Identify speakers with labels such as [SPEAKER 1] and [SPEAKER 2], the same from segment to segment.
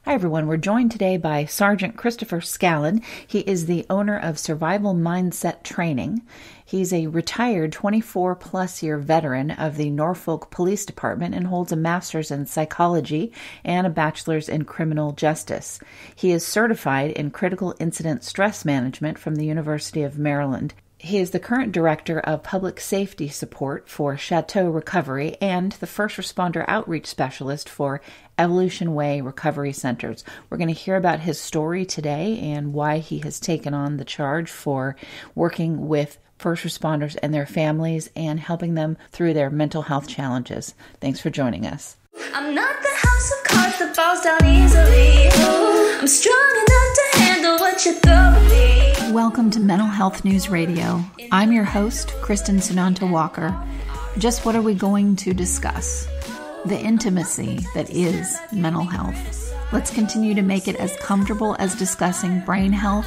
[SPEAKER 1] Hi, everyone. We're joined today by Sergeant Christopher Scallon. He is the owner of Survival Mindset Training. He's a retired 24-plus year veteran of the Norfolk Police Department and holds a master's in psychology and a bachelor's in criminal justice. He is certified in critical incident stress management from the University of Maryland. He is the current director of public safety support for Chateau Recovery and the first responder outreach specialist for Evolution Way Recovery Centers. We're going to hear about his story today and why he has taken on the charge for working with first responders and their families and helping them through their mental health challenges. Thanks for joining us.
[SPEAKER 2] I'm not the house of cards that falls down easily. Oh, I'm strong enough to handle what you throw at me.
[SPEAKER 1] Welcome to Mental Health News Radio. I'm your host, Kristin Sunanta Walker. Just what are we going to discuss? The intimacy that is mental health. Let's continue to make it as comfortable as discussing brain health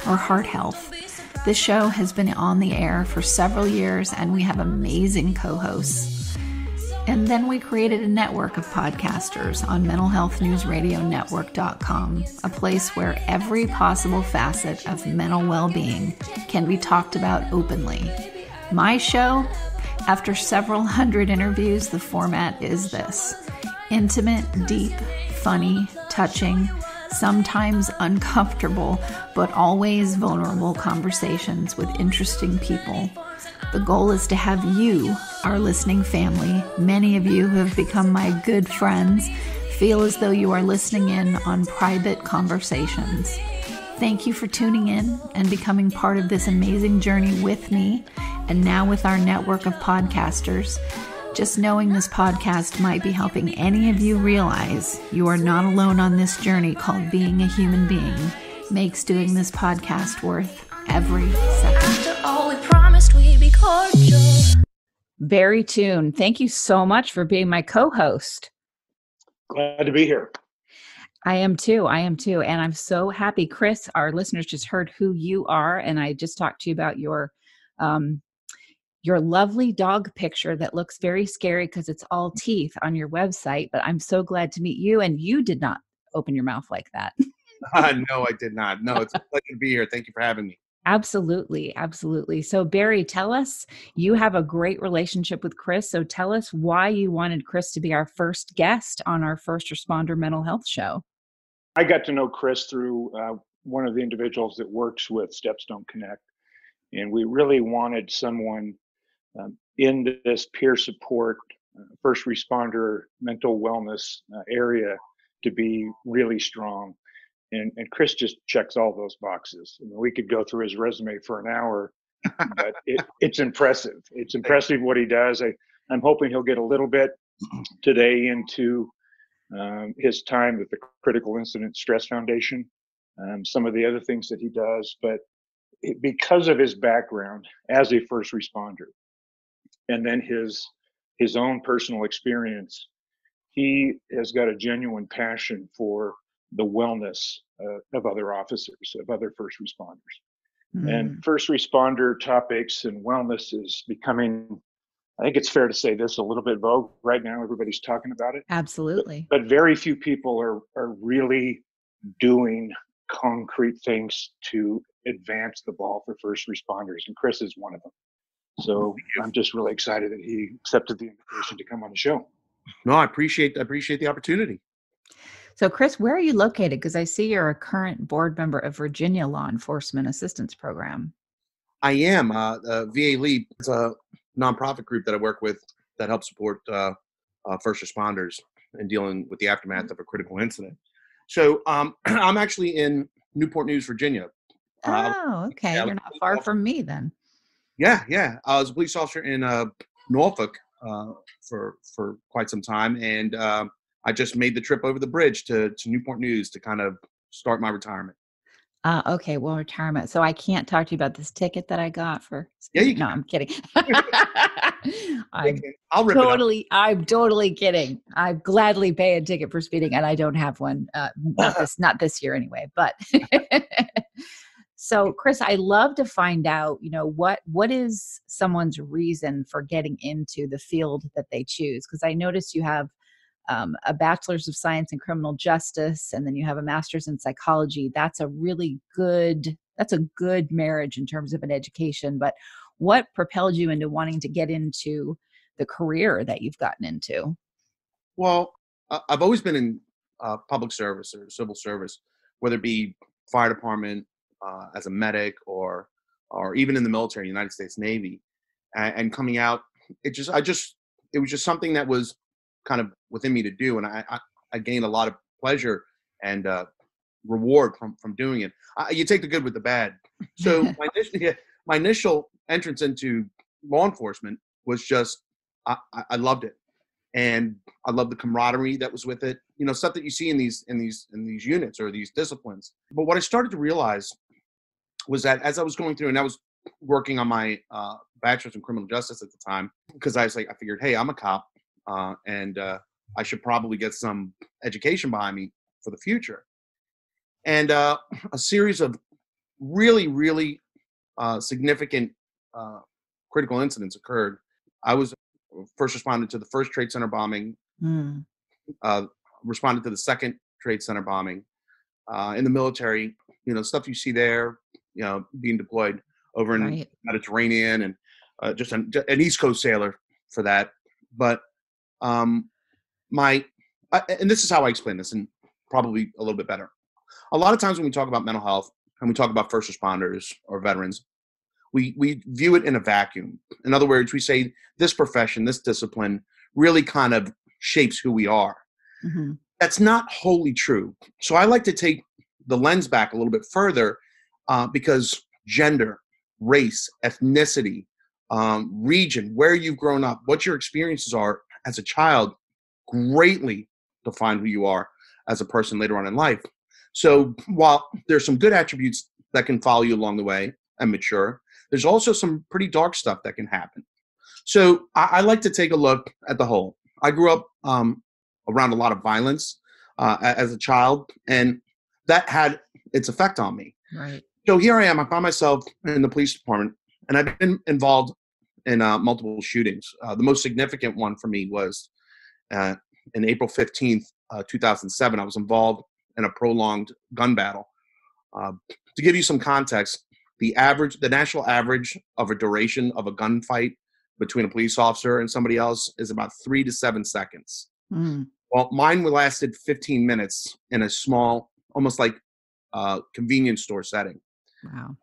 [SPEAKER 1] or heart health. This show has been on the air for several years and we have amazing co-hosts. And then we created a network of podcasters on mentalhealthnewsradionetwork.com, a place where every possible facet of mental well-being can be talked about openly. My show, after several hundred interviews, the format is this: intimate, deep, funny, touching, sometimes uncomfortable, but always vulnerable conversations with interesting people. The goal is to have you, our listening family, many of you who have become my good friends, feel as though you are listening in on private conversations. Thank you for tuning in and becoming part of this amazing journey with me and now with our network of podcasters. Just knowing this podcast might be helping any of you realize you are not alone on this journey called being a human being makes doing this podcast worth every second.
[SPEAKER 2] After all we promised, we'd be cordial.
[SPEAKER 1] Barry Toon, thank you so much for being my co-host.
[SPEAKER 3] Glad to be here.
[SPEAKER 1] I am too. And I'm so happy. Chris, our listeners just heard who you are. And I just talked to you about your lovely dog picture that looks very scary because it's all teeth on your website. But I'm so glad to meet you. And you did not open your mouth like that.
[SPEAKER 3] No, I did not. No, it's a pleasure to be here. Thank you for having me.
[SPEAKER 1] Absolutely. So Barry, tell us, you have a great relationship with Chris. So tell us why you wanted Chris to be our first guest on our First Responder Mental Health Show.
[SPEAKER 3] I got to know Chris through one of the individuals that works with Stepstone Connect. And we really wanted someone in this peer support, first responder, mental wellness area to be really strong. And Chris just checks all those boxes. I mean, we could go through his resume for an hour, but it's impressive. It's impressive what he does. I'm hoping he'll get a little bit today into his time with the Critical Incident Stress Foundation, some of the other things that he does. But because of his background as a first responder, and then his own personal experience, he has got a genuine passion for the wellness of other officers, of other first responders. And first responder topics and wellness is becoming, I think it's fair to say this, a little bit vogue right now. Everybody's talking about it.
[SPEAKER 1] Absolutely.
[SPEAKER 3] But very few people are really doing concrete things to advance the ball for first responders. And Chris is one of them. So I'm just really excited that he accepted the invitation to come on the show.
[SPEAKER 4] No, I appreciate the opportunity.
[SPEAKER 1] So Chris, where are you located? Because I see you're a current board member of Virginia Law Enforcement Assistance Program.
[SPEAKER 4] I am VA Lead. It's a nonprofit group that I work with that helps support first responders in dealing with the aftermath of a critical incident. So I'm actually in Newport News, Virginia.
[SPEAKER 1] Oh, okay. You're not far from me then.
[SPEAKER 4] Yeah. I was a police officer in Norfolk for quite some time, and I just made the trip over the bridge to Newport News to kind of start my retirement.
[SPEAKER 1] Okay. Well, retirement. So I can't talk to you about this ticket that I got for.
[SPEAKER 4] Yeah, you can.
[SPEAKER 1] No, I'm kidding.
[SPEAKER 4] I'll rip it up.
[SPEAKER 1] I'm totally kidding. I gladly pay a ticket for speeding, and I don't have one. Not this year anyway. But so, Chris, I love to find out, what is someone's reason for getting into the field that they choose? Because I notice you have a bachelor's of science in criminal justice, and then you have a master's in psychology. That's a good marriage in terms of an education. But what propelled you into wanting to get into the career that you've gotten into?
[SPEAKER 4] Well, I've always been in public service or civil service, whether it be fire department, as a medic, or even in the military, United States Navy, and coming out, it was just something that was kind of within me to do, and I gained a lot of pleasure and reward from doing it. You take the good with the bad. So my initial entrance into law enforcement was just I loved it, and I loved the camaraderie that was with it. You know, stuff that you see in these units or these disciplines. But what I started to realize was that as I was going through, and I was working on my bachelor's in criminal justice at the time, because I figured, hey, I'm a cop, and I should probably get some education behind me for the future. And a series of really, really significant critical incidents occurred. I was first responded to the first Trade Center bombing, responded to the second Trade Center bombing. In the military, you know, stuff you see there, you know, being deployed over in the Mediterranean, and just an East Coast sailor for that. But and this is how I explain this, and probably a little bit better. A lot of times when we talk about mental health and we talk about first responders or veterans, we view it in a vacuum. In other words, we say this profession, this discipline really kind of shapes who we are. Mm-hmm. That's not wholly true. So I like to take the lens back a little bit further, because gender, race, ethnicity, region, where you've grown up, what your experiences are as a child greatly define who you are as a person later on in life. So while there's some good attributes that can follow you along the way and mature, there's also some pretty dark stuff that can happen. So I like to take a look at the whole. I grew up around a lot of violence as a child, and that had its effect on me. Right. So here I am. I found myself in the police department, and I've been involved in multiple shootings. The most significant one for me was in April 15th, 2007. I was involved in a prolonged gun battle. To give you some context, the national average of a duration of a gunfight between a police officer and somebody else is about 3 to 7 seconds. Mm. Well, mine lasted 15 minutes in a small, almost like convenience store setting.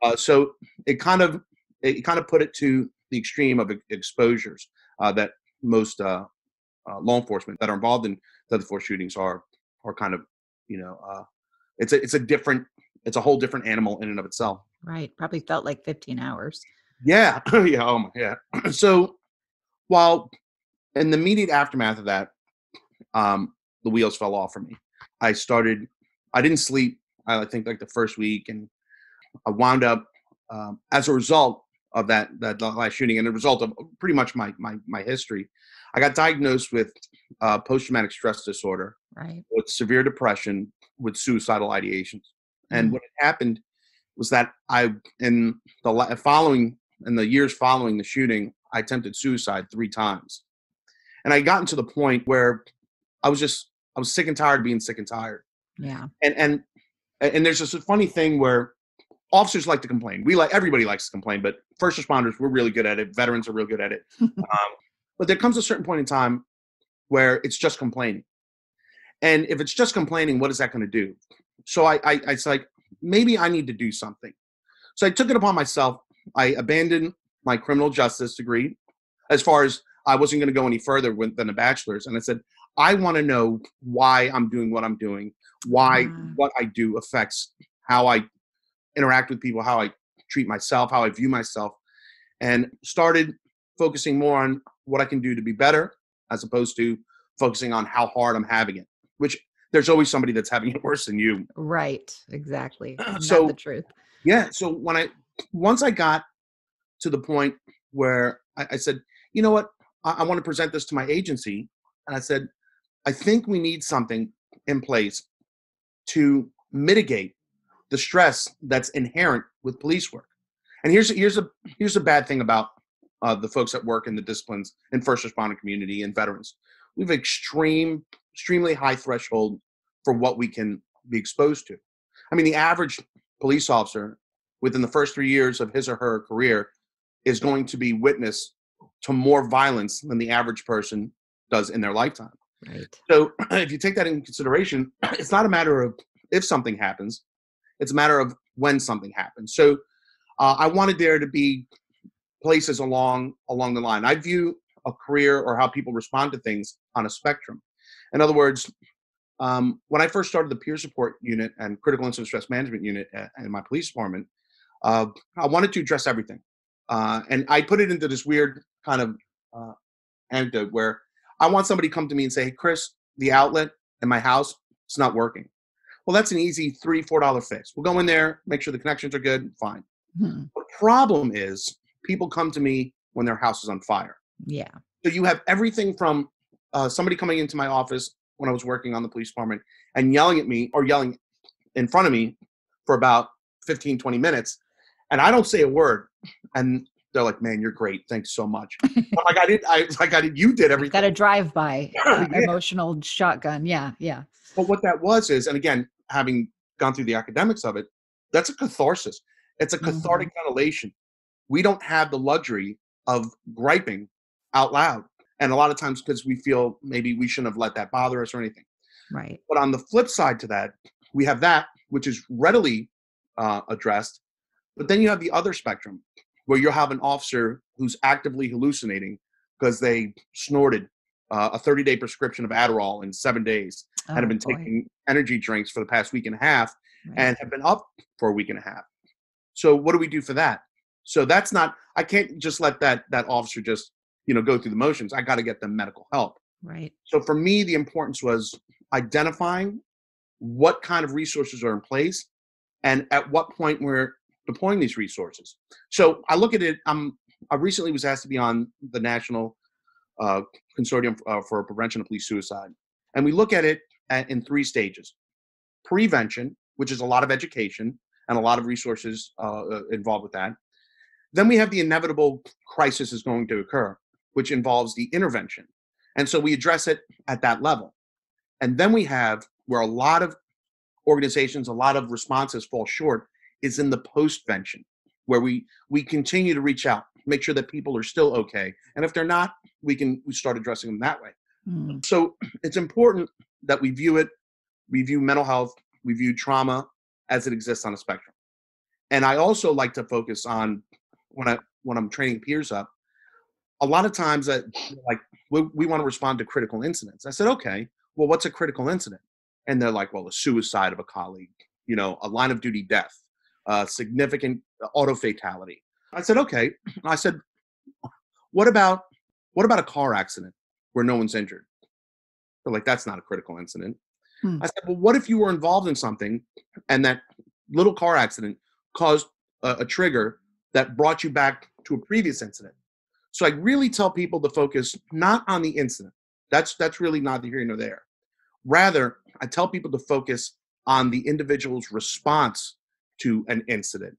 [SPEAKER 4] Wow. So it kind of put it to the extreme of exposures that most law enforcement that are involved in deadly force shootings are kind of, you know, it's a whole different animal in and of itself.
[SPEAKER 1] Right. Probably felt like 15 hours.
[SPEAKER 4] Yeah. Yeah. Oh my, yeah. So while in the immediate aftermath of that, the wheels fell off for me. I didn't sleep, I think, like the first week, and I wound up as a result of that last shooting, and a result of pretty much my history, I got diagnosed with post-traumatic stress disorder, right, with severe depression, with suicidal ideations. And what had happened was that in the years following the shooting, I attempted suicide 3 times, and I gotten to the point where I was sick and tired of being sick and tired. Yeah. And there's just a funny thing where officers like to complain. Everybody likes to complain, but first responders, we're really good at it. Veterans are real good at it. But there comes a certain point in time where it's just complaining. And if it's just complaining, what is that going to do? So it's like, maybe I need to do something. So I took it upon myself. I abandoned my criminal justice degree, as far as I wasn't going to go any further than a bachelor's. And I said, I want to know why I'm doing what I'm doing, why what I do affects how I interact with people, how I treat myself, how I view myself, and started focusing more on what I can do to be better, as opposed to focusing on how hard I'm having it, which there's always somebody that's having it worse than you.
[SPEAKER 1] Right. Exactly.
[SPEAKER 4] So
[SPEAKER 1] the truth.
[SPEAKER 4] Yeah. So once I got to the point where I said, you know what, I want to present this to my agency. And I said, I think we need something in place to mitigate the stress that's inherent with police work. And here's a bad thing about the folks that work in the disciplines in first responder community and veterans. We have extreme extremely high threshold for what we can be exposed to. I mean, the average police officer within the first 3 years of his or her career is going to be witness to more violence than the average person does in their lifetime.
[SPEAKER 5] Right.
[SPEAKER 4] So if you take that into consideration, it's not a matter of if something happens, it's a matter of when something happens. So I wanted there to be places along the line. I view a career or how people respond to things on a spectrum. In other words, when I first started the peer support unit and critical incident stress management unit in my police department, I wanted to address everything. And I put it into this weird kind of anecdote where I want somebody to come to me and say, hey, Chris, the outlet in my house, it's not working. Well, that's an easy $3-4 fix. We'll go in there, make sure the connections are good, fine.
[SPEAKER 5] Hmm.
[SPEAKER 4] The problem is people come to me when their house is on fire.
[SPEAKER 5] Yeah.
[SPEAKER 4] So you have everything from somebody coming into my office when I was working on the police department and yelling at me or yelling in front of me for about 15, 20 minutes. And I don't say a word. And they're like, man, you're great. Thanks so much. I'm like, you did everything.
[SPEAKER 5] Got a drive-by
[SPEAKER 4] Yeah.
[SPEAKER 5] emotional shotgun. Yeah. Yeah.
[SPEAKER 4] But what that was is, and again, having gone through the academics of it, that's a catharsis. It's a cathartic ventilation. We don't have the luxury of griping out loud. And a lot of times because we feel maybe we shouldn't have let that bother us or anything.
[SPEAKER 5] Right.
[SPEAKER 4] But on the flip side to that, we have that, which is readily addressed. But then you have the other spectrum where you'll have an officer who's actively hallucinating because they snorted a 30-day prescription of Adderall in 7 days and have been taking energy drinks for the past week and a half and have been up for a week and a half. So what do we do for that? So that's not, I can't just let that officer just, go through the motions. I got to get them medical help.
[SPEAKER 5] Right.
[SPEAKER 4] So for me, the importance was identifying what kind of resources are in place and at what point we're deploying these resources. So I look at it, I recently was asked to be on the National Consortium for Prevention of Police Suicide. And we look at it in 3 stages. Prevention, which is a lot of education and a lot of resources involved with that. Then we have the inevitable crisis is going to occur, which involves the intervention. And so we address it at that level. And then we have where a lot of organizations, a lot of responses fall short is in the postvention, where we continue to reach out, make sure that people are still okay. And if they're not, we start addressing them that way.
[SPEAKER 5] Mm.
[SPEAKER 4] So it's important that we view mental health, we view trauma as it exists on a spectrum. And I also like to focus on when I'm training peers up, a lot of times that we want to respond to critical incidents. I said, okay, well, what's a critical incident? And they're like, well, a suicide of a colleague, a line of duty death, significant auto fatality. I said, okay. I said, what about a car accident where no one's injured? They're like, that's not a critical incident. I said, well, what if you were involved in something and that little car accident caused a trigger that brought you back to a previous incident? So I really tell people to focus not on the incident. That's really not here nor there. Rather, I tell people to focus on the individual's response to an incident.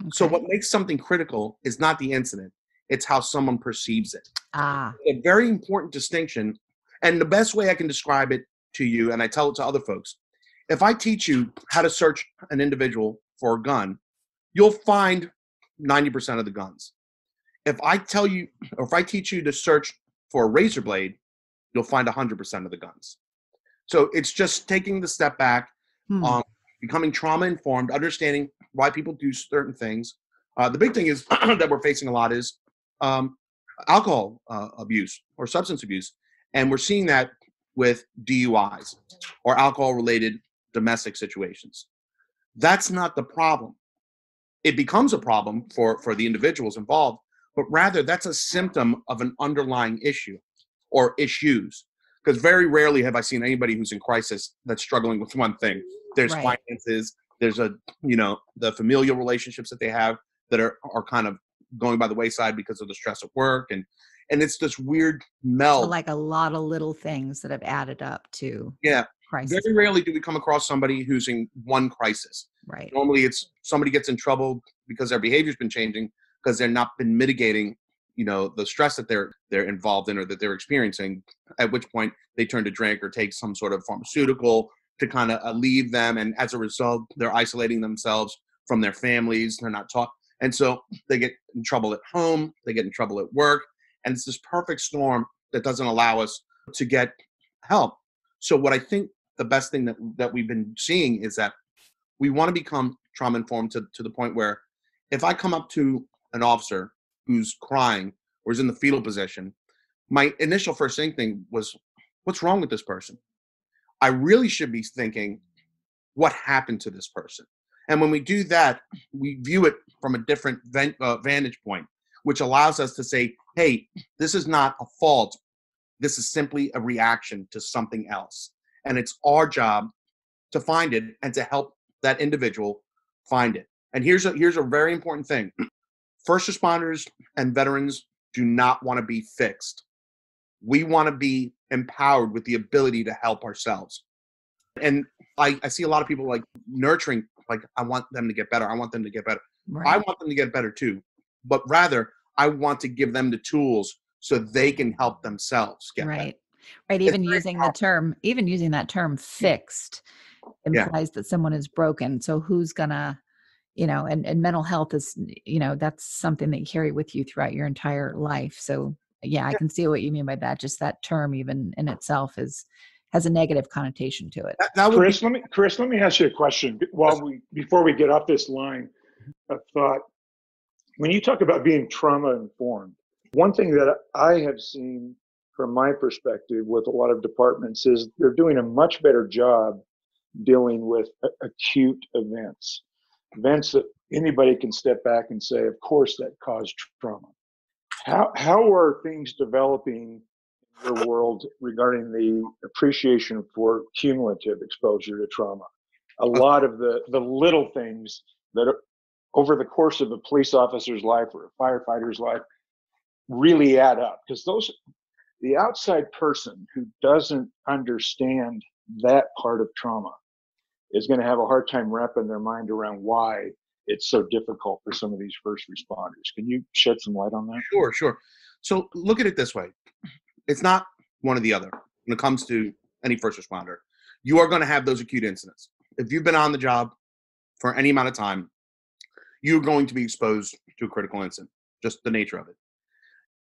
[SPEAKER 4] Okay. So what makes something critical is not the incident, it's how someone perceives it. A very important distinction, and the best way I can describe it to you, and I tell it to other folks, if I teach you how to search an individual for a gun, you'll find 90% of the guns. If I teach you to search for a razor blade, you'll find 100% of the guns. So it's just taking the step back, becoming trauma informed, understanding why people do certain things. The big thing is that we're facing a lot is alcohol abuse or substance abuse. And we're seeing that with DUIs or alcohol-related domestic situations. That's not the problem. It becomes a problem for the individuals involved, but rather that's a symptom of an underlying issue or issues. Because very rarely have I seen anybody who's in crisis that's struggling with one thing. There's finances, there's the familial relationships that they have that are kind of going by the wayside because of the stress at work. And it's this weird meld.
[SPEAKER 5] So like a lot of little things that have added up to crisis.
[SPEAKER 4] Very rarely do we come across somebody who's in one crisis.
[SPEAKER 5] Right.
[SPEAKER 4] Normally it's somebody gets in trouble because their behavior's been changing because they're not been mitigating the stress that they're involved in or that they're experiencing, at which point they turn to drink or take some sort of pharmaceutical to kind of alleviate them. And as a result, they're isolating themselves from their families. They're not taught. And so they get in trouble at home, they get in trouble at work. And it's this perfect storm that doesn't allow us to get help. So what I think the best thing that we've been seeing is that we want to become trauma informed to the point where if I come up to an officer who's crying or is in the fetal position, my initial first thing was, what's wrong with this person? I really should be thinking, what happened to this person? And when we do that, we view it from a different vantage point, which allows us to say, hey, this is not a fault. This is simply a reaction to something else. And it's our job to find it and to help that individual find it. And here's a very important thing. First responders and veterans do not want to be fixed. We want to be empowered with the ability to help ourselves. And I see a lot of people like nurturing, like, I want them to get better. I want them to get better.
[SPEAKER 5] Right.
[SPEAKER 4] I want them to get better too. But rather, I want to give them the tools so they can help themselves get better.
[SPEAKER 5] Right. Even using that term fixed implies that someone is broken. So who's gonna, and mental health is, that's something that you carry with you throughout your entire life. So I can see what you mean by that. Just that term even in itself has a negative connotation to it.
[SPEAKER 3] Chris, let me ask you a question before we get off this line of thought. When you talk about being trauma informed, one thing that I have seen from my perspective with a lot of departments is they're doing a much better job dealing with acute events that anybody can step back and say, of course, that caused trauma. How are things developing in your world regarding the appreciation for cumulative exposure to trauma? A lot of the little things that are, over the course of a police officer's life or a firefighter's life really add up, because the outside person who doesn't understand that part of trauma is going to have a hard time wrapping their mind around why it's so difficult for some of these first responders. Can you shed some light on that?
[SPEAKER 4] Sure. So look at it this way. It's not one or the other when it comes to any first responder. You are going to have those acute incidents. If you've been on the job for any amount of time, you're going to be exposed to a critical incident, just the nature of it.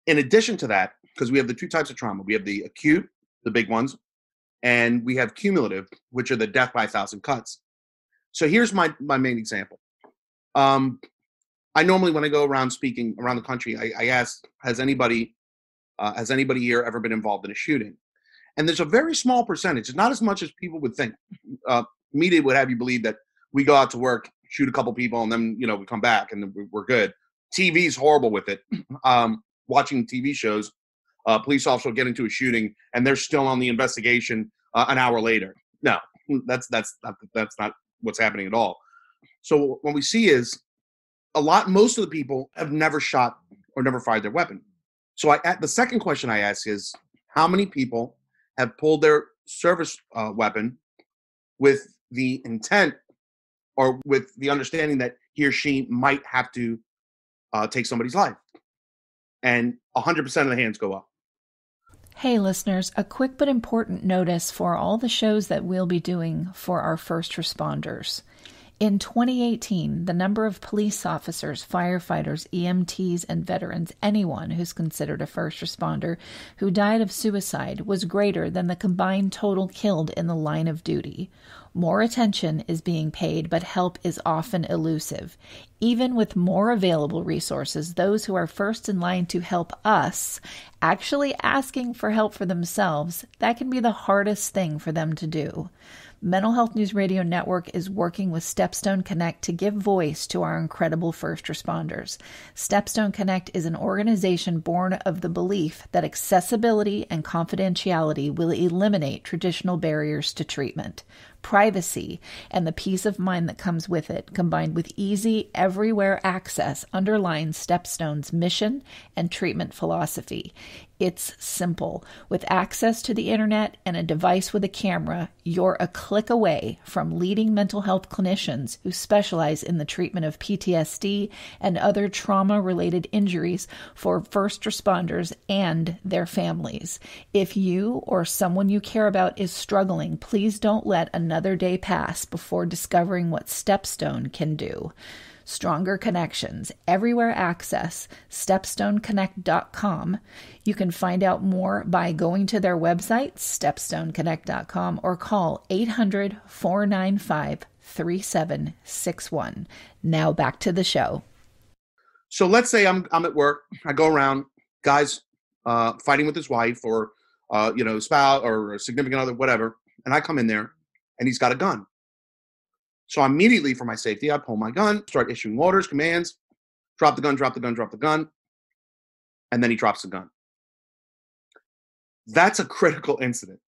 [SPEAKER 4] In addition to that, because we have the two types of trauma, we have the acute, the big ones, and we have cumulative, which are the death by 1,000 cuts. So here's my main example. I normally, when I go around speaking around the country, I ask, has anybody here ever been involved in a shooting? And there's a very small percentage. It's not as much as people would think. Media would have you believe that we go out to work, shoot a couple people, and then we come back and we're good. TV's horrible with it. Watching TV shows, police officer will get into a shooting and they're still on the investigation an hour later. No, that's not what's happening at all. So what we see is most of the people have never shot or never fired their weapon. So the second question I ask is, how many people have pulled their service weapon with the intent or with the understanding that he or she might have to take somebody's life? And 100% of the hands go up.
[SPEAKER 1] Hey listeners, a quick but important notice for all the shows that we'll be doing for our first responders. In 2018, the number of police officers, firefighters, EMTs, and veterans, anyone who's considered a first responder, who died of suicide was greater than the combined total killed in the line of duty. More attention is being paid, but help is often elusive. Even with more available resources, those who are first in line to help us, actually asking for help for themselves, that can be the hardest thing for them to do. Mental Health News Radio Network is working with Stepstone Connect to give voice to our incredible first responders. Stepstone Connect is an organization born of the belief that accessibility and confidentiality will eliminate traditional barriers to treatment. privacy, and the peace of mind that comes with it, combined with easy, everywhere access, underlines StepStone's mission and treatment philosophy. It's simple. With access to the internet and a device with a camera, you're a click away from leading mental health clinicians who specialize in the treatment of PTSD and other trauma-related injuries for first responders and their families. If you or someone you care about is struggling, please don't let another day pass before discovering what StepStone can do. Stronger connections, everywhere access, stepstoneconnect.com. You can find out more by going to their website, stepstoneconnect.com, or call 800-495-3761. Now back to the show.
[SPEAKER 4] So let's say I'm at work. I go around, guys fighting with his wife or spouse or a significant other, whatever, and I come in there and he's got a gun. So immediately, for my safety, I pull my gun, start issuing orders, commands, drop the gun, drop the gun, drop the gun, and then he drops the gun. That's a critical incident.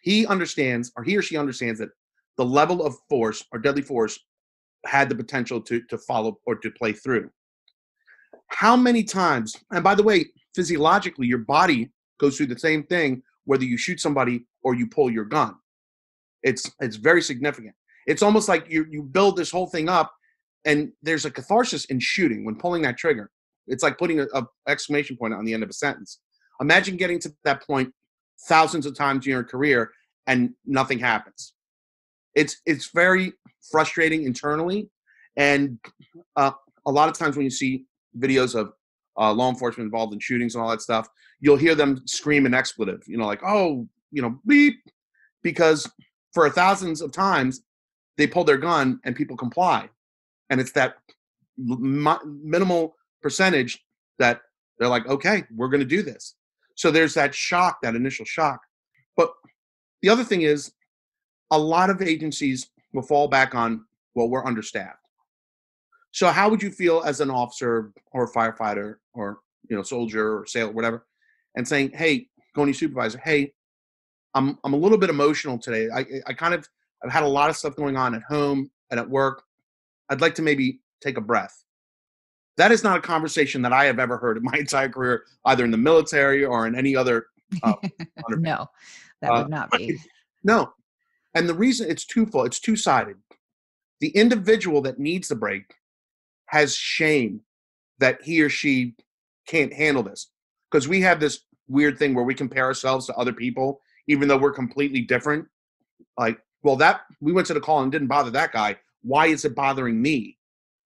[SPEAKER 4] He understands, or he or she understands, that the level of force or deadly force had the potential to follow or to play through. How many times, and by the way, physiologically, your body goes through the same thing whether you shoot somebody or you pull your gun. It's very significant. It's almost like you build this whole thing up, and there's a catharsis in shooting when pulling that trigger. It's like putting a exclamation point on the end of a sentence. Imagine getting to that point thousands of times in your career and nothing happens. It's very frustrating internally, and a lot of times when you see videos of law enforcement involved in shootings and all that stuff, you'll hear them scream an expletive, like, oh, beep, because for thousands of times, they pull their gun and people comply. And it's that minimal percentage that they're like, okay, we're going to do this. So there's that shock, that initial shock. But the other thing is, a lot of agencies will fall back on, well, we're understaffed. So how would you feel as an officer or a firefighter or soldier or sailor, whatever, and saying, hey, going to your supervisor, hey, I'm a little bit emotional today. I've had a lot of stuff going on at home and at work. I'd like to maybe take a breath. That is not a conversation that I have ever heard in my entire career, either in the military or in any other.
[SPEAKER 5] No, that would not be.
[SPEAKER 4] No. And the reason, it's twofold. It's two-sided. The individual that needs the break has shame that he or she can't handle this. Because we have this weird thing where we compare ourselves to other people, even though we're completely different. Like, well, we went to the call and didn't bother that guy. Why is it bothering me?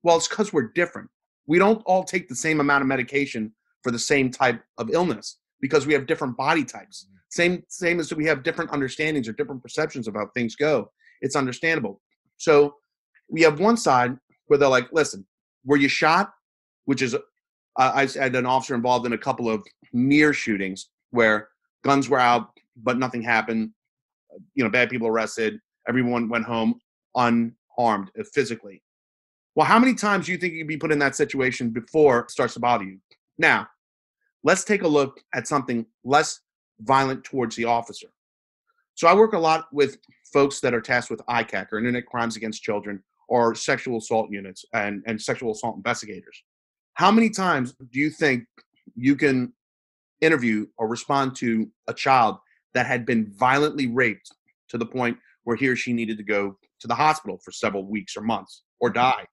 [SPEAKER 4] Well, it's because we're different. We don't all take the same amount of medication for the same type of illness because we have different body types. Same as we have different understandings or different perceptions of how things go. It's understandable. So we have one side where they're like, listen, were you shot? Which is, I had an officer involved in a couple of near shootings where guns were out, but nothing happened. Bad people arrested. Everyone went home unharmed physically. Well, how many times do you think you'd be put in that situation before it starts to bother you? Now, let's take a look at something less violent towards the officer. So I work a lot with folks that are tasked with ICAC, or Internet Crimes Against Children, or sexual assault units and sexual assault investigators. How many times do you think you can interview or respond to a child that had been violently raped to the point where he or she needed to go to the hospital for several weeks or months or die?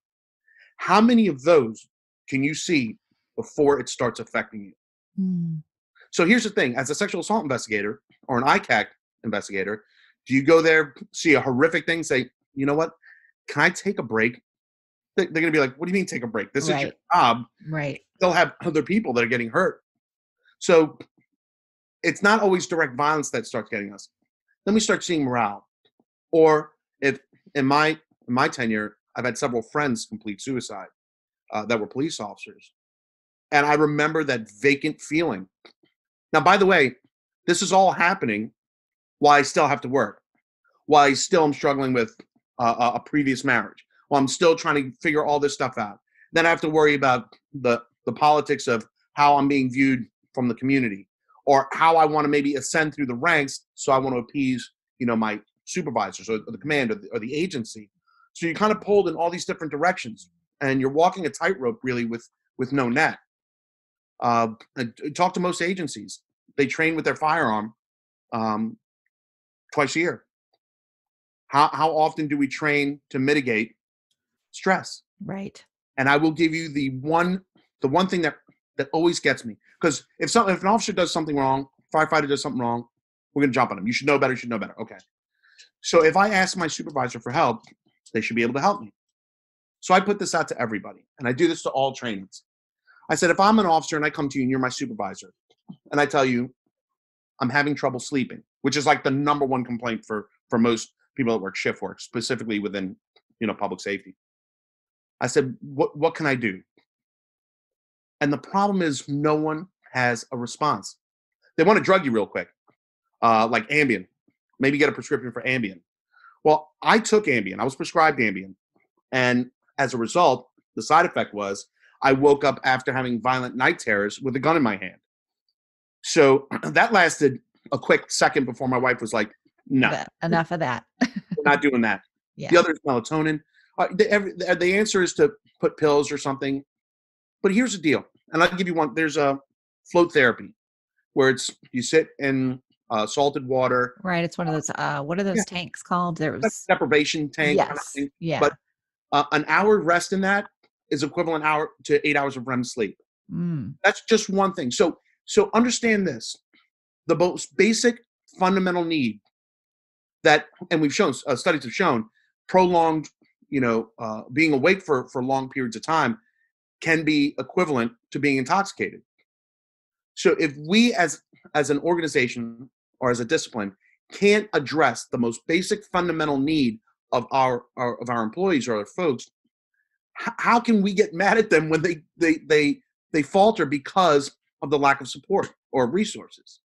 [SPEAKER 4] How many of those can you see before it starts affecting you? So here's the thing. As a sexual assault investigator or an ICAC investigator, do you go there, see a horrific thing, say, you know what? Can I take a break? They're going to be like, what do you mean take a break? This is your job.
[SPEAKER 5] Right.
[SPEAKER 4] They'll have other people that are getting hurt. So it's not always direct violence that starts getting us. Then we start seeing morale. Or if in my tenure, I've had several friends complete suicide that were police officers. And I remember that vacant feeling. Now, by the way, this is all happening while I still have to work, while I still am struggling with a previous marriage, while I'm still trying to figure all this stuff out. Then I have to worry about the politics of how I'm being viewed from the community, or how I want to maybe ascend through the ranks, so I want to appease my supervisors or the command or the agency. So you're kind of pulled in all these different directions, and you're walking a tightrope really with no net. Talk to most agencies. They train with their firearm twice a year. How often do we train to mitigate stress?
[SPEAKER 5] Right.
[SPEAKER 4] And I will give you the one thing that always gets me, because if an officer does something wrong, firefighter does something wrong, we're going to jump on him. You should know better. You should know better. Okay. So if I ask my supervisor for help, they should be able to help me. So I put this out to everybody, and I do this to all trainings. I said, if I'm an officer and I come to you and you're my supervisor, and I tell you I'm having trouble sleeping, which is like the number one complaint for most people that work shift work, specifically within public safety. I said, what can I do? And the problem is no one has a response. They want to drug you real quick, like Ambien. Maybe get a prescription for Ambien. Well, I took Ambien. I was prescribed Ambien. And as a result, the side effect was I woke up after having violent night terrors with a gun in my hand. So that lasted a quick second before my wife was like, no.
[SPEAKER 5] Enough of that.
[SPEAKER 4] We're not doing that.
[SPEAKER 5] Yeah.
[SPEAKER 4] The other is melatonin. The answer is to put pills or something. But here's the deal. And I'll give you one. There's a float therapy where you sit in salted water.
[SPEAKER 5] Right. It's one of those, what are those tanks called? There was
[SPEAKER 4] That's deprivation tank.
[SPEAKER 5] Yes.
[SPEAKER 4] Kind of thing.
[SPEAKER 5] Yeah.
[SPEAKER 4] But an hour rest in that is equivalent to 8 hours of REM sleep. That's just one thing. So understand this. The most basic fundamental need that, and we've shown, studies have shown, prolonged, being awake for long periods of time can be equivalent to being intoxicated. So if we as an organization or as a discipline can't address the most basic fundamental need of our employees or our folks, how can we get mad at them when they falter because of the lack of support or resources?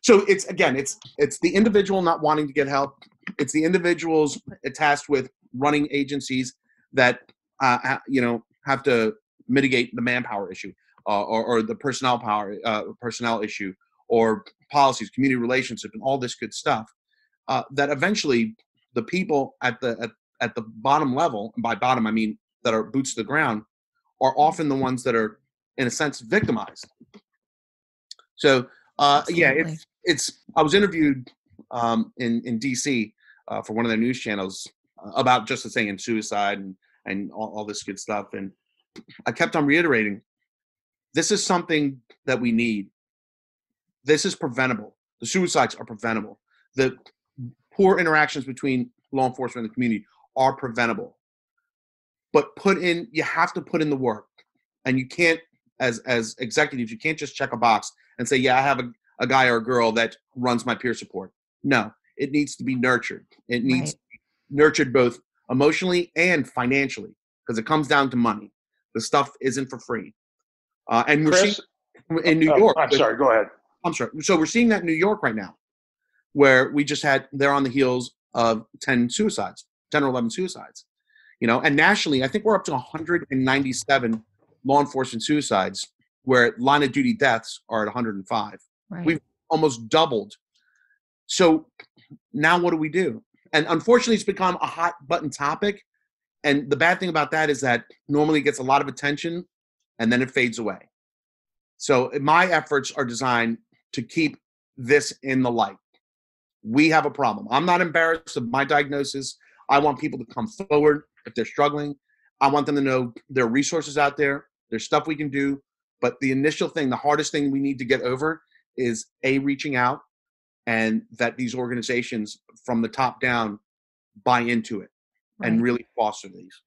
[SPEAKER 4] So it's the individual not wanting to get help. It's the individuals tasked with running agencies that have to mitigate the manpower issue or the personnel issue or policies, community relationship, and all this good stuff. That eventually the people at the bottom level, and by bottom I mean that are boots to the ground, are often the ones that are in a sense victimized. So it's I was interviewed in DC for one of their news channels about just the thing and suicide and all this good stuff, and I kept on reiterating, this is something that we need. This is preventable. The suicides are preventable. The poor interactions between law enforcement and the community are preventable. But you have to put in the work. And you can't, as executives, you can't just check a box and say, yeah, I have a guy or a girl that runs my peer support. No, it needs to be nurtured. It needs to be nurtured both emotionally and financially, because it comes down to money. The stuff isn't for free. And we're seeing in New York.
[SPEAKER 3] I'm sorry, go ahead.
[SPEAKER 4] I'm sorry. So we're seeing that in New York right now, where they're on the heels of 10 or 11 suicides. And nationally, I think we're up to 197 law enforcement suicides, where line of duty deaths are at 105.
[SPEAKER 5] Right.
[SPEAKER 4] We've almost doubled. So now what do we do? And unfortunately, it's become a hot button topic. And the bad thing about that is that normally it gets a lot of attention and then it fades away. So my efforts are designed to keep this in the light. We have a problem. I'm not embarrassed of my diagnosis. I want people to come forward if they're struggling. I want them to know there are resources out there. There's stuff we can do. But the initial thing, the hardest thing we need to get over is reaching out, and that these organizations from the top down buy into it and really foster these.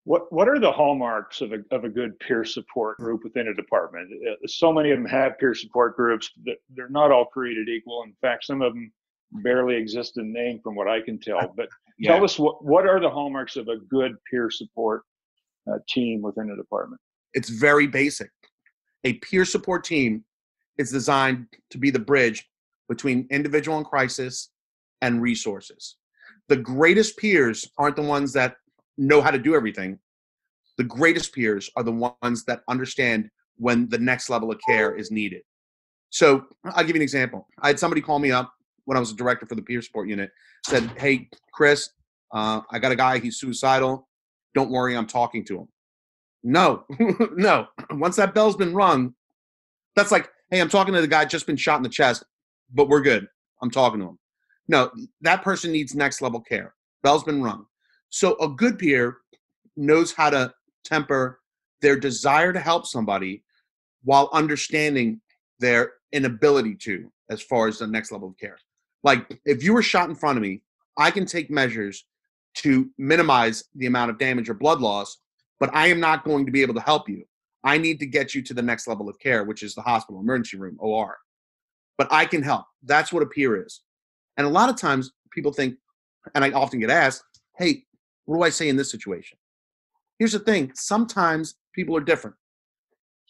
[SPEAKER 3] What are the hallmarks of a good peer support group within a department? So many of them have peer support groups. They're not all created equal. In fact, some of them barely exist in name from what I can tell. But tell us, what are the hallmarks of a good peer support team within a department?
[SPEAKER 4] It's very basic. A peer support team is designed to be the bridge between individual in crisis and resources. The greatest peers aren't the ones that know how to do everything. The greatest peers are the ones that understand when the next level of care is needed. So I'll give you an example. I had somebody call me up when I was a director for the peer support unit, said, "Hey, Chris, I got a guy, he's suicidal. Don't worry, I'm talking to him." No, no. Once that bell's been rung, that's like, "Hey, I'm talking to the guy just been shot in the chest, but we're good. I'm talking to him." No, that person needs next level care. Bell's been rung. So a good peer knows how to temper their desire to help somebody while understanding their inability to, as far as the next level of care. Like, if you were shot in front of me, I can take measures to minimize the amount of damage or blood loss, but I am not going to be able to help you. I need to get you to the next level of care, which is the hospital, emergency room, OR. But I can help. That's what a peer is. And a lot of times people think, and I often get asked, "Hey, what do I say in this situation?" Here's the thing. Sometimes people are different.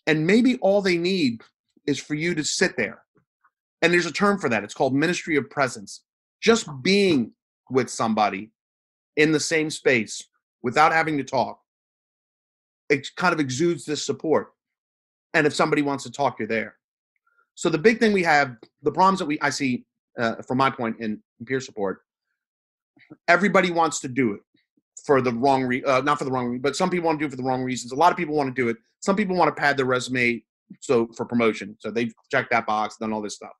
[SPEAKER 4] And maybe all they need is for you to sit there. And there's a term for that. It's called ministry of presence. Just being with somebody in the same space without having to talk, it kind of exudes this support. And if somebody wants to talk, you're there. So the big thing we have, the problems that I see from my point in peer support, everybody wants to do it for the wrong not for the wrong reason, but some people want to do it for the wrong reasons. A lot of people want to do it. Some people want to pad their resume for promotion. So they've checked that box, done all this stuff.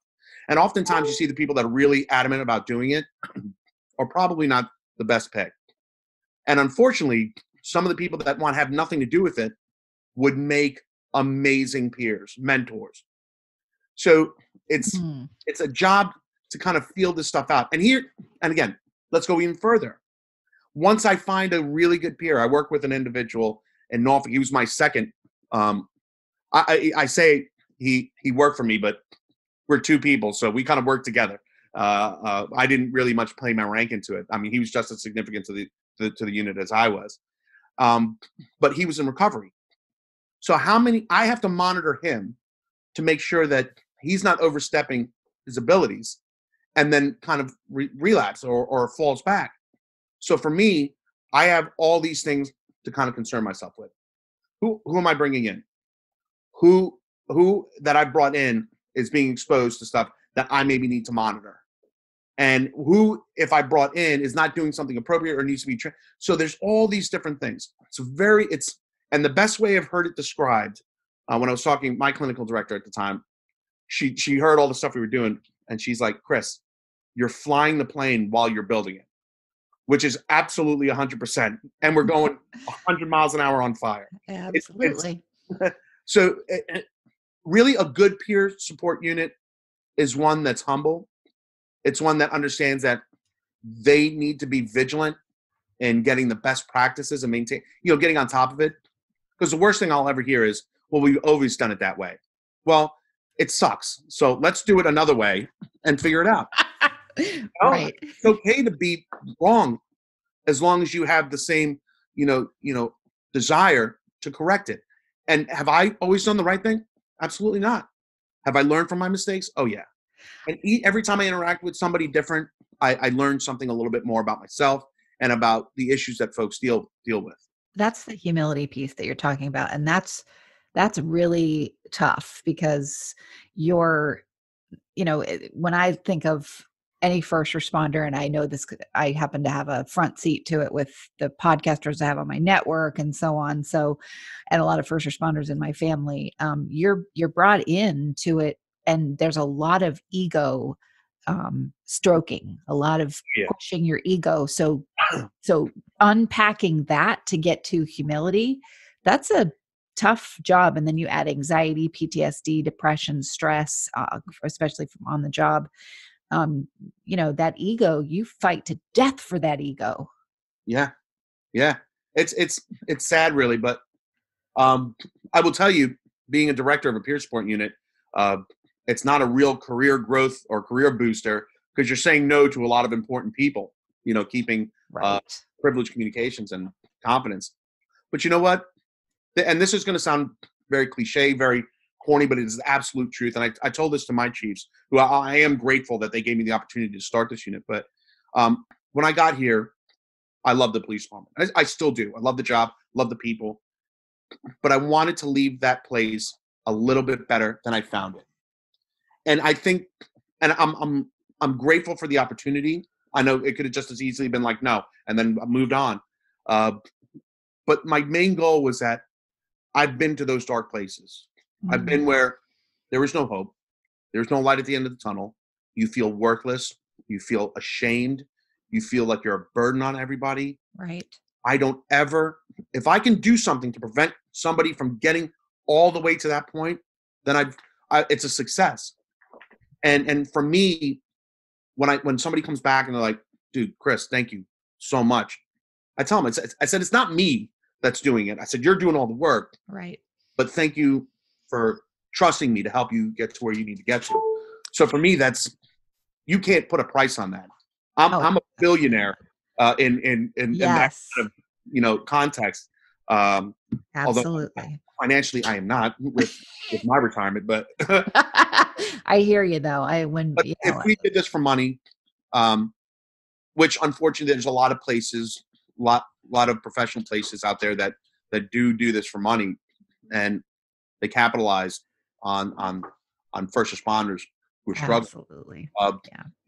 [SPEAKER 4] And oftentimes you see the people that are really adamant about doing it are probably not the best pick. And unfortunately, some of the people that want to have nothing to do with it would make amazing peers, mentors. So it's a job to kind of feel this stuff out. And again, let's go even further. Once I find a really good peer, I work with an individual in Norfolk. He was my second. I say he worked for me, but we're two people, so we kind of worked together. I didn't really much play my rank into it. I mean, he was just as significant to the unit as I was, but he was in recovery. So I have to monitor him to make sure that he's not overstepping his abilities and then kind of relapse or falls back. So for me, I have all these things to kind of concern myself with. Who am I bringing in? Who that I brought in is being exposed to stuff that I maybe need to monitor? And who, if I brought in, is not doing something appropriate or needs to be trained? So there's all these different things. And the best way I've heard it described, when I was talking, my clinical director at the time, she heard all the stuff we were doing, and she's like, "Chris, you're flying the plane while you're building it," which is absolutely 100%. And we're going 100 miles an hour on fire.
[SPEAKER 5] Absolutely.
[SPEAKER 4] So really a good peer support unit is one that's humble. It's one that understands that they need to be vigilant in getting the best practices and getting on top of it. Because the worst thing I'll ever hear is, "Well, we've always done it that way." Well, it sucks. So let's do it another way and figure it out.
[SPEAKER 5] Right.
[SPEAKER 4] It's okay to be wrong as long as you have the same, desire to correct it. And have I always done the right thing? Absolutely not. Have I learned from my mistakes? Oh yeah. And every time I interact with somebody different, I learn something a little bit more about myself and about the issues that folks deal with.
[SPEAKER 5] That's the humility piece that you're talking about. And that's really tough because when I think of any first responder, and I know this, I happen to have a front seat to it with the podcasters I have on my network and so on. So, and a lot of first responders in my family, you're brought into it, and there's a lot of ego stroking, a lot of pushing your ego. So unpacking that to get to humility, that's a tough job. And then you add anxiety, PTSD, depression, stress, especially from on the job. That ego, you fight to death for that ego.
[SPEAKER 4] Yeah. It's sad, really, but I will tell you, being a director of a peer support unit, it's not a real career growth or career booster because you're saying no to a lot of important people. Keeping privileged communications and confidence. But you know what? And this is going to sound very cliche, very corny, but it is the absolute truth. And I told this to my chiefs, who I am grateful that they gave me the opportunity to start this unit. But when I got here, I love the police department. I still do. I love the job, love the people. But I wanted to leave that place a little bit better than I found it. And I think, and I'm I'm grateful for the opportunity. I know it could have just as easily been like, no, and then I moved on. But my main goal was that I've been to those dark places.
[SPEAKER 5] Mm-hmm.
[SPEAKER 4] I've been where there is no hope. There's no light at the end of the tunnel. You feel worthless. You feel ashamed. You feel like you're a burden on everybody.
[SPEAKER 5] Right.
[SPEAKER 4] I don't ever, if I can do something to prevent somebody from getting all the way to that point, then it's a success. And for me, when somebody comes back and they're like, dude, Chris, thank you so much. I tell them, I said, it's not me that's doing it. I said, you're doing all the work.
[SPEAKER 5] Right.
[SPEAKER 4] But thank you for trusting me to help you get to where you need to get to. So for me, you can't put a price on that. I'm a billionaire in that kind of, context.
[SPEAKER 5] Absolutely.
[SPEAKER 4] Although financially, I am not with my retirement, but
[SPEAKER 5] I hear you though.
[SPEAKER 4] If we did this for money, which unfortunately there's a lot of places, lot of professional places out there that do this for money, and they capitalize on first responders who are struggling.
[SPEAKER 5] Absolutely.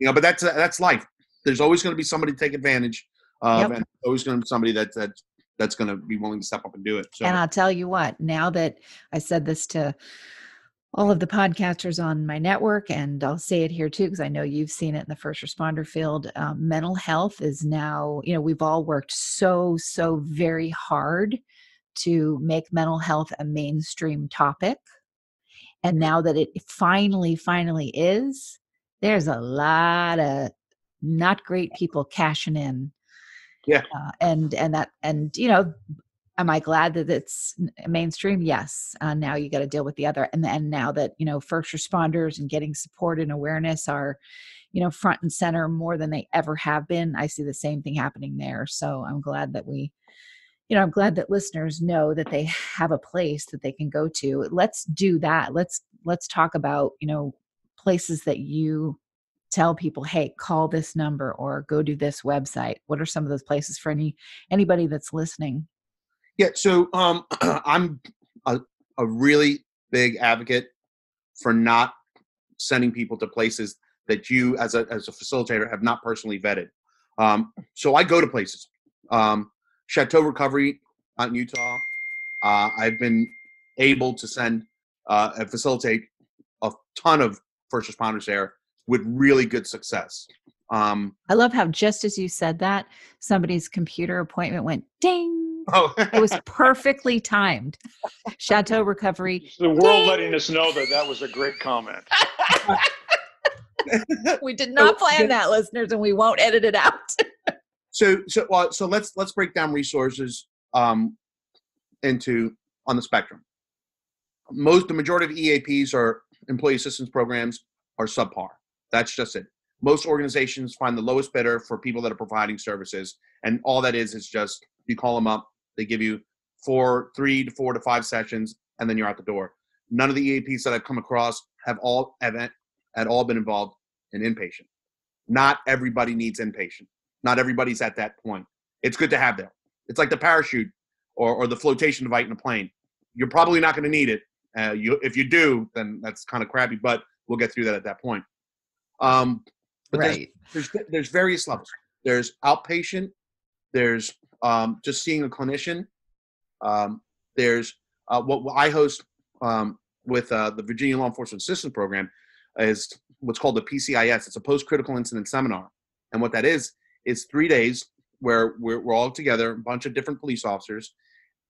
[SPEAKER 4] But that's life. There's always going to be somebody to take advantage of, and always going to be somebody that's going to be willing to step up and do it. So.
[SPEAKER 5] And I'll tell you what, now that I said this to all of the podcasters on my network, and I'll say it here too, because I know you've seen it in the first responder field, mental health is now, we've all worked so very hard to make mental health a mainstream topic. And now that it finally is, there's a lot of not great people cashing in.
[SPEAKER 4] Yeah.
[SPEAKER 5] Am I glad that it's mainstream? Yes. Now you got to deal with the other. And now that, first responders and getting support and awareness are, front and center more than they ever have been, I see the same thing happening there. So I'm glad that I'm glad that listeners know that they have a place that they can go to. Let's do that. Let's talk about, places that you tell people, hey, call this number or go to this website. What are some of those places for anybody that's listening?
[SPEAKER 4] Yeah. So I'm a really big advocate for not sending people to places that you as a facilitator have not personally vetted. So I go to places. Chateau Recovery out in Utah. I've been able to send and facilitate a ton of first responders there with really good success.
[SPEAKER 5] I love how just as you said that, somebody's computer appointment went ding.
[SPEAKER 4] Oh.
[SPEAKER 5] It was perfectly timed. Chateau Recovery.
[SPEAKER 3] It's the world letting us know that was a great comment.
[SPEAKER 5] We did not plan that, listeners, and we won't edit it out.
[SPEAKER 4] So let's break down resources on the spectrum. The majority of EAPs or employee assistance programs are subpar. That's just it. Most organizations find the lowest bidder for people that are providing services, and all that is just you call them up, they give you 3 to 4 to 5 sessions, and then you're out the door. None of the EAPs that I've come across have all been involved in inpatient. Not everybody needs inpatient. Not everybody's at that point. It's good to have that. It's like the parachute or the flotation device in a plane. You're probably not going to need it. If you do, then that's kind of crappy, but we'll get through that at that point. But
[SPEAKER 5] right.
[SPEAKER 4] There's various levels. There's outpatient. There's just seeing a clinician. There's what I host with the Virginia Law Enforcement Assistance Program is what's called the PCIS. It's a post-critical incident seminar. And what that is 3 days where we're all together, a bunch of different police officers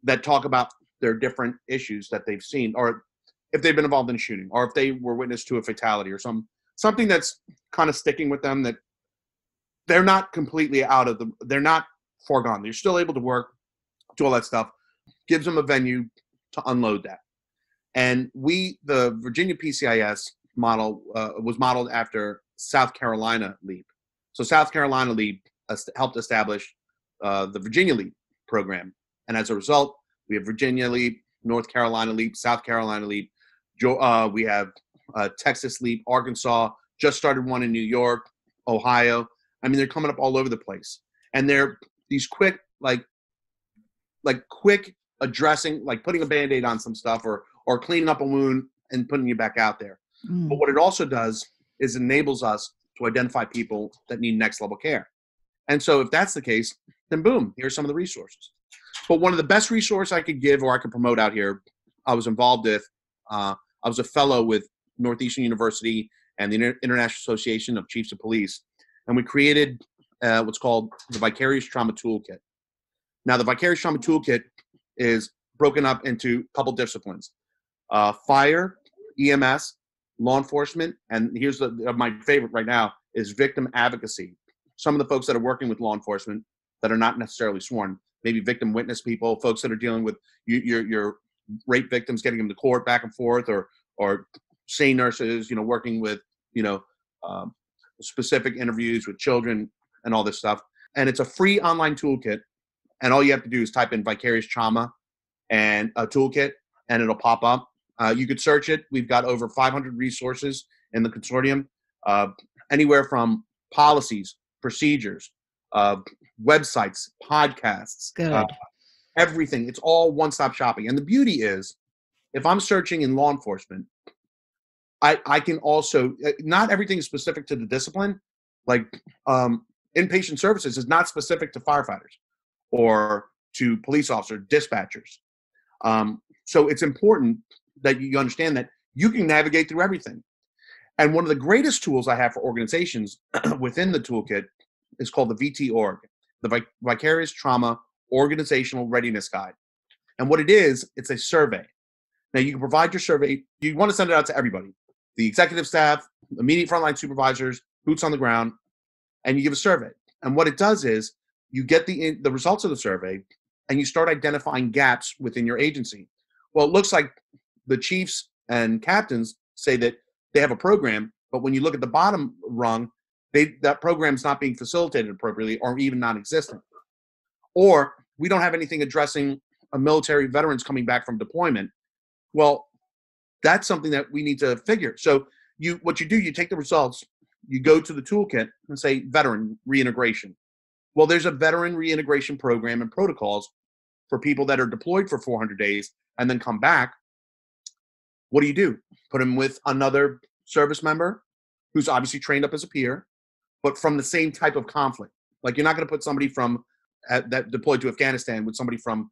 [SPEAKER 4] that talk about their different issues that they've seen, or if they've been involved in a shooting, or if they were witness to a fatality or something that's kind of sticking with them, that they're not completely they're not foregone. They're still able to work, do all that stuff, gives them a venue to unload that. And the Virginia PCIS model was modeled after South Carolina LEAP. So South Carolina LEAP helped establish the Virginia LEAP program. And as a result, we have Virginia LEAP, North Carolina LEAP, South Carolina LEAP. We have Texas LEAP, Arkansas, just started one in New York, Ohio. I mean, they're coming up all over the place. And they're these quick, quick addressing, like putting a Band-Aid on some stuff or cleaning up a wound and putting you back out there. Mm. But what it also does is enables us to identify people that need next level care. And so if that's the case, then boom, here's some of the resources. But one of the best resources I could give or I could promote out here, I was involved with, I was a fellow with Northeastern University and the International Association of Chiefs of Police. And we created what's called the Vicarious Trauma Toolkit. Now, the Vicarious Trauma Toolkit is broken up into a couple disciplines. Fire, EMS, law enforcement, and here's my favorite right now is victim advocacy. Some of the folks that are working with law enforcement that are not necessarily sworn, maybe victim witness people, folks that are dealing with your rape victims, getting them to court back and forth, or SANE nurses, working with, specific interviews with children and all this stuff. And it's a free online toolkit. And all you have to do is type in vicarious trauma and a toolkit, and it'll pop up. You could search it. We've got over 500 resources in the consortium, anywhere from policies, procedures, websites, podcasts, everything. It's all one-stop shopping. And the beauty is, if I'm searching in law enforcement, I can also, not everything is specific to the discipline. Like inpatient services is not specific to firefighters or to police officers, dispatchers. So it's important that you understand that you can navigate through everything. And one of the greatest tools I have for organizations within the toolkit is called the VT-Org, the Vicarious Trauma Organizational Readiness Guide. And what it is, it's a survey. Now, you can provide your survey. You want to send it out to everybody, the executive staff, immediate frontline supervisors, boots on the ground, and you give a survey. And what it does is you get the results of the survey, and you start identifying gaps within your agency. Well, it looks like the chiefs and captains say that they have a program, but when you look at the bottom rung, that program's not being facilitated appropriately or even non-existent. Or we don't have anything addressing military veterans coming back from deployment. Well, that's something that we need to figure. So what you do, you take the results, you go to the toolkit and say veteran reintegration. Well, there's a veteran reintegration program and protocols for people that are deployed for 400 days and then come back. What do? Put them with another service member who's obviously trained up as a peer, but from the same type of conflict. Like, you're not going to put somebody that deployed to Afghanistan with somebody from,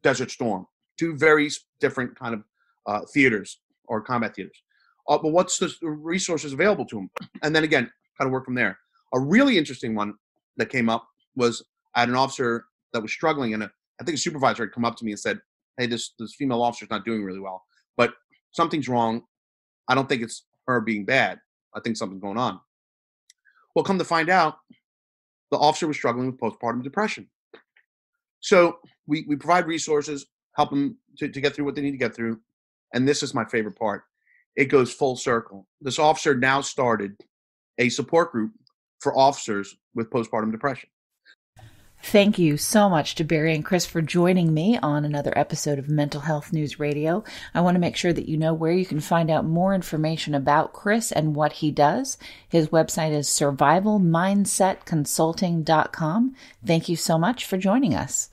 [SPEAKER 4] Desert Storm. Two very different kind of theaters or combat theaters. But what's the resources available to them? And then again, kind of work from there. A really interesting one that came up was I had an officer that was struggling, and I think a supervisor had come up to me and said, hey, this female officer's not doing really well, but something's wrong. I don't think it's her being bad. I think something's going on. Well, come to find out, the officer was struggling with postpartum depression. So we provide resources, help them to get through what they need to get through. And this is my favorite part. It goes full circle. This officer now started a support group for officers with postpartum depression.
[SPEAKER 5] Thank you so much to Barry and Chris for joining me on another episode of Mental Health News Radio. I want to make sure that you know where you can find out more information about Chris and what he does. His website is survivalmindsetconsulting.com. Thank you so much for joining us.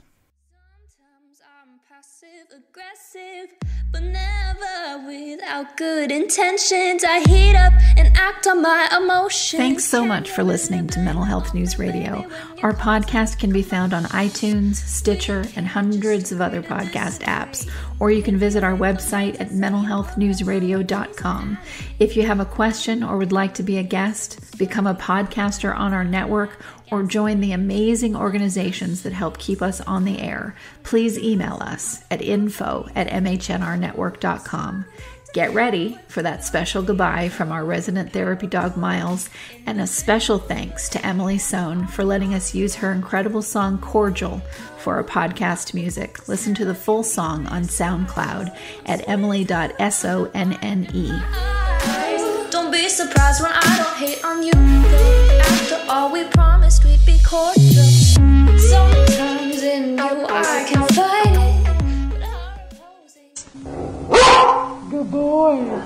[SPEAKER 2] Sometimes I'm passive aggressive, but never without good intentions. I heat up and act on my emotions.
[SPEAKER 1] Thanks so much for listening to Mental Health News Radio. Our podcast can be found on iTunes, Stitcher, and hundreds of other podcast apps, or you can visit our website at mentalhealthnewsradio.com. If you have a question or would like to be a guest, become a podcaster on our network, or join the amazing organizations that help keep us on the air, please email us at info@mhnrnetwork.com. Get ready for that special goodbye from our resident therapy dog, Miles, and a special thanks to Emily Sohn for letting us use her incredible song, Cordial, for our podcast music. Listen to the full song on SoundCloud at emily.sonne.
[SPEAKER 2] Don't be surprised when I don't hate on you. After all, we promised we'd be cordial. Sometimes in you I can fight it, but I'm opposing.
[SPEAKER 6] Good boy.